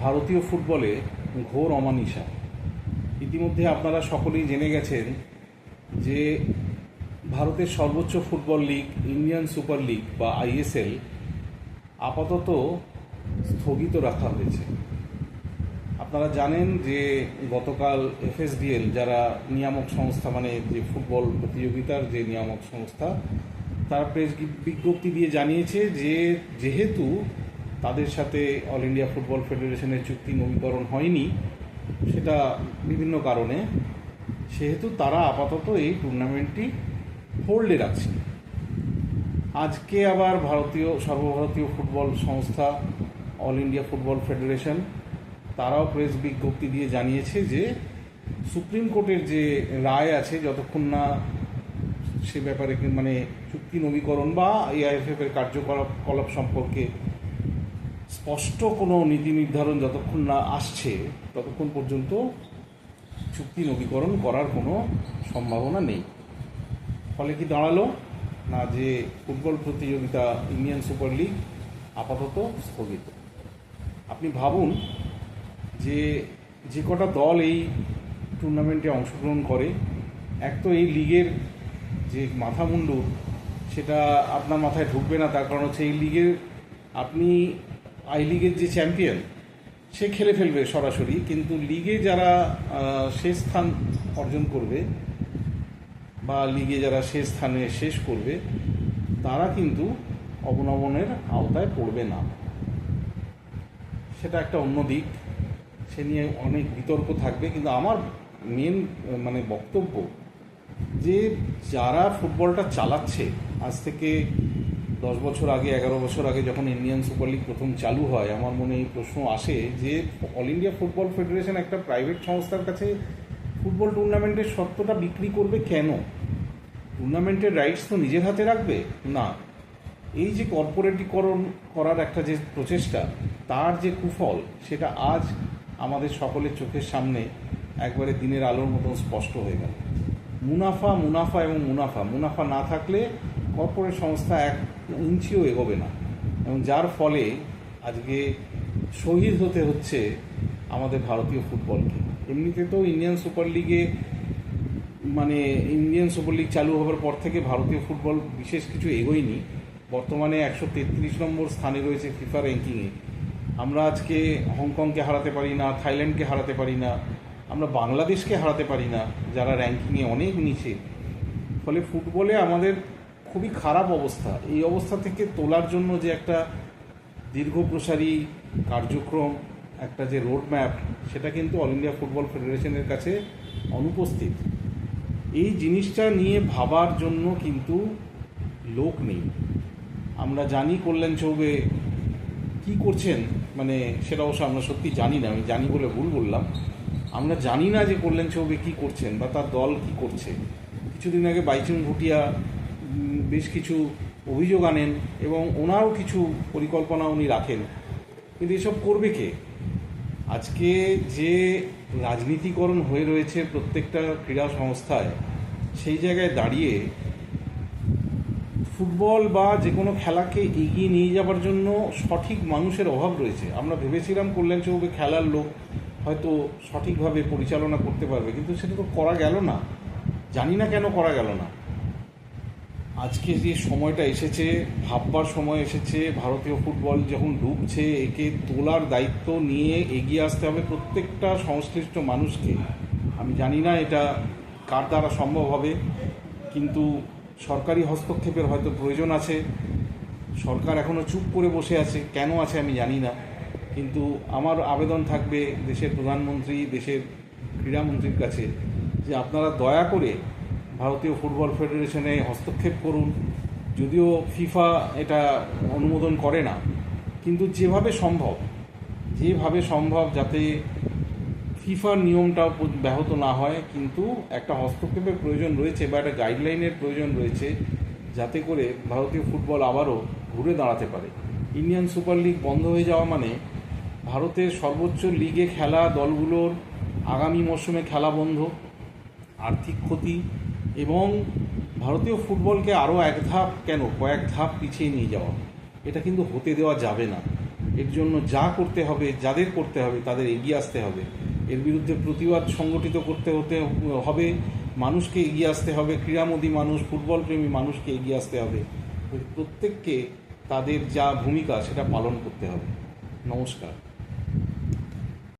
ভারতীয় ফুটবলে ঘোর অমানিশা। ইতিমধ্যে আপনারা সকলেই জেনে গেছেন যে ভারতের সর্বোচ্চ football league Indian super league বা আইএসএল আপাতত স্থগিত রাখা হয়েছে। আপনারা জানেন যে গতকাল এফএসডিএল, যারা নিয়ামক সংস্থা, মানে যে ফুটবল প্রতিযোগিতার যে নিয়ামক সংস্থা, তারা প্রেস বিজ্ঞপ্তি দিয়ে জানিয়েছে যে যেহেতু তাদের সাথে অল ইন্ডিয়া ফুটবল ফেডারেশনের চুক্তি নবীকরণ হয়নি, সেটা বিভিন্ন কারণে, সেহেতু তারা আপাতত এই টুর্নামেন্টটি হোল্ডে রাখছে। আজকে আবার সর্বভারতীয় ফুটবল সংস্থা অল ইন্ডিয়া ফুটবল ফেডারেশন তারাও প্রেস বিজ্ঞপ্তি দিয়ে জানিয়েছে যে সুপ্রিম কোর্টের যে রায় আছে, যতক্ষণ না সে ব্যাপারে মানে চুক্তি নবীকরণ বা এআইএফএফ এর কার্যকলাপ সম্পর্কে স্পষ্ট কোনো নীতি নির্ধারণ যতক্ষণ না আসছে, ততক্ষণ পর্যন্ত চুক্তি নবীকরণ করার কোনো সম্ভাবনা নেই। ফলে কি দাঁড়ালো না, যে ফুটবল প্রতিযোগিতা ইন্ডিয়ান সুপার লিগ আপাতত স্থগিত। আপনি ভাবুন যে কটা দল এই টুর্নামেন্টে অংশগ্রহণ করে, এক তো এই লিগের যে মাথামুন্ডু, সেটা আপনার মাথায় ঢুকবে না। তার কারণ হচ্ছে এই লিগের আপনি আই লিগের যে চ্যাম্পিয়ন সে খেলে ফেলবে সরাসরি, কিন্তু লিগে যারা শেষ স্থান অর্জন করবে বা লিগে যারা শেষ স্থানে শেষ করবে, তারা কিন্তু অবনমনের আওতায় পড়বে না। সেটা একটা অন্য দিক, সে নিয়ে অনেক বিতর্ক থাকবে। কিন্তু আমার মেন বক্তব্য যে যারা ফুটবলটা চালাচ্ছে, আজ থেকে 10 বছর আগে, 11 বছর আগে যখন ইন্ডিয়ান সুপার লিগ প্রথম চালু হয়, আমার মনে এই প্রশ্ন আসে যে অল ইন্ডিয়া ফুটবল ফেডারেশন একটা প্রাইভেট সংস্থার কাছে ফুটবল টুর্নামেন্টের সত্ত্বটা বিক্রি করবে কেন? টুর্নামেন্টের রাইটস তো নিজের হাতে রাখবে না। এই যে কর্পোরেটিকরণ করার একটা যে প্রচেষ্টা, তার যে কুফল, সেটা আজ আমাদের সকলের চোখের সামনে একবারে দিনের আলোর মতন স্পষ্ট হয়ে গেল। মুনাফা মুনাফা এবং মুনাফা না থাকলে কর্পোরেট সংস্থা এক ইঞ্চিও এগোবে না, এবং যার ফলে আজকে শহীদ হতে হচ্ছে আমাদের ভারতীয় ফুটবলকে। এমনিতে তো ইন্ডিয়ান সুপার লিগ চালু হওয়ার পর থেকে ভারতীয় ফুটবল বিশেষ কিছু এগোয়নি। বর্তমানে 133 নম্বর স্থানে রয়েছে ফিফা র্যাঙ্কিংয়ে। আমরা আজকে হংকংকে হারাতে পারি না, থাইল্যান্ডকে হারাতে পারি না, আমরা বাংলাদেশকে হারাতে পারি না, যারা র্যাঙ্কিংয়ে অনেক নিচে। ফলে ফুটবলে আমাদের খুবই খারাপ অবস্থা। এই অবস্থা থেকে তোলার জন্য যে একটা দীর্ঘপ্রসারী কার্যক্রম, একটা যে রোডম্যাপ, সেটা কিন্তু অল ইন্ডিয়া ফুটবল ফেডারেশনের কাছে অনুপস্থিত। এই জিনিসটা নিয়ে ভাবার জন্য কিন্তু লোক নেই। আমরা জানি কল্যাণ চৌবে কী করছেন, সেটা অবশ্য আমরা সত্যি জানি না। আমি জানি বলে ভুল বললাম। আমরা জানি না যে কল্যাণ চৌবে কী করছেন বা তার দল কী করছে। কিছুদিন আগে বাইচুং ভুটিয়া বেশ কিছু অভিযোগ আনেন এবং ওনারও কিছু পরিকল্পনা উনি রাখেন, কিন্তু এসব করবে কে? আজকে যে রাজনীতিকরণ হয়ে রয়েছে প্রত্যেকটা ক্রীড়া সংস্থায়, সেই জায়গায় দাঁড়িয়ে ফুটবল বা যে কোনো খেলাকে এগিয়ে নিয়ে যাবার জন্য সঠিক মানুষের অভাব রয়েছে। আমরা ভেবেছিলাম কল্যাণ চৌবে খেলার লোক, হয়তো সঠিকভাবে পরিচালনা করতে পারবে, কিন্তু সেটা তো করা গেল না। জানি না কেন করা গেল না। আজকে যে সময়টা এসেছে, ভাববার সময় এসেছে, ভারতীয় ফুটবল যখন ডুবছে, একে তোলার দায়িত্ব নিয়ে এগিয়ে আসতে হবে প্রত্যেকটা সংশ্লিষ্ট মানুষকে। আমি জানি না এটা কার দ্বারা সম্ভব হবে, কিন্তু সরকারি হস্তক্ষেপের হয়তো প্রয়োজন আছে। সরকার এখনও চুপ করে বসে আছে, কেন আছে আমি জানি না। কিন্তু আমার আবেদন থাকবে দেশের প্রধানমন্ত্রী, দেশের ক্রীড়ামন্ত্রীর কাছে, যে আপনারা দয়া করে ভারতীয় ফুটবল ফেডারেশনে হস্তক্ষেপ করুন। যদিও ফিফা এটা অনুমোদন করে না, কিন্তু যেভাবে সম্ভব যাতে ফিফার নিয়মটা ব্যাহত না হয়, কিন্তু একটা হস্তক্ষেপের প্রয়োজন রয়েছে বা একটা গাইডলাইনের প্রয়োজন রয়েছে, যাতে করে ভারতীয় ফুটবল আবারও ঘুরে দাঁড়াতে পারে। ইন্ডিয়ান সুপার লিগ বন্ধ হয়ে যাওয়া মানে ভারতের সর্বোচ্চ লিগে খেলা দলগুলোর আগামী মরশুমে খেলা বন্ধ, আর্থিক ক্ষতি, এবং ভারতীয় ফুটবলকে আরও কয়েক ধাপ পিছিয়ে নিয়ে যাওয়া। এটা কিন্তু হতে দেওয়া যাবে না। এর জন্য যা করতে হবে, যাদের করতে হবে তাদের এগিয়ে আসতে হবে। এর বিরুদ্ধে প্রতিবাদ সংগঠিত করতে হবে, মানুষকে এগিয়ে আসতে হবে, ক্রীড়ামোদী মানুষ, ফুটবল প্রেমী মানুষকে এগিয়ে আসতে হবে। প্রত্যেককে তাদের যা ভূমিকা সেটা পালন করতে হবে। নমস্কার।